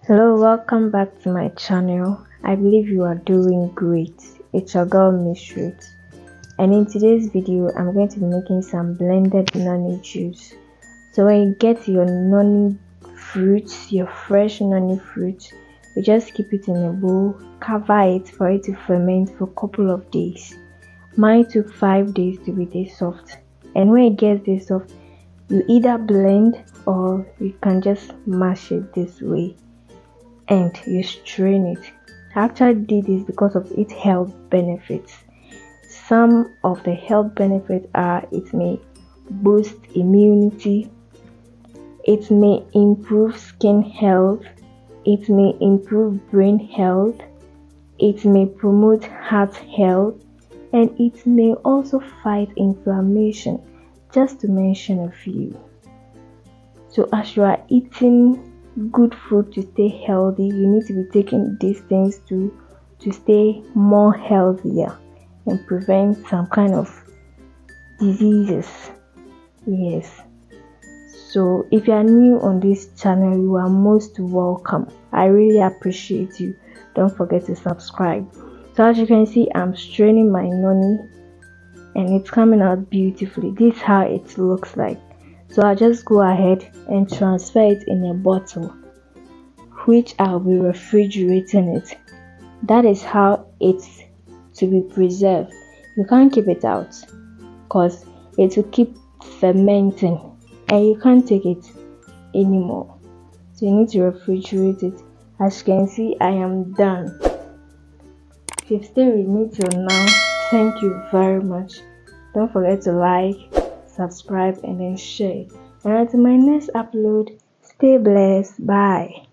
Hello, welcome back to my channel. I believe you are doing great. It's your girl Miss Ruth, and in today's video I'm going to be making some blended noni juice. So when you get your noni fruits, your fresh noni fruits, you just keep it in a bowl, cover it for it to ferment for a couple of days. Mine took 5 days to be this soft, and when it gets this soft, you either blend or you can just mash it this way and you strain it. I actually did this because of its health benefits. Some of the health benefits are it may boost immunity, it may improve skin health, it may improve brain health, it may promote heart health, and it may also fight inflammation, just to mention a few. So as you are eating good food to stay healthy, you need to be taking these things to stay more healthier and prevent some kind of diseases. Yes, so if you are new on this channel, you are most welcome. I really appreciate you. Don't forget to subscribe. So as you can see, I'm straining my noni and it's coming out beautifully. This is how it looks like. So I'll just go ahead and transfer it in a bottle, which I'll be refrigerating it. That is how it's to be preserved. You can't keep it out because it will keep fermenting and you can't take it anymore. So you need to refrigerate it. As you can see, I am done. If you've stayed with me till now, thank you very much. Don't forget to like, subscribe, and then share. And until my next upload, stay blessed. Bye.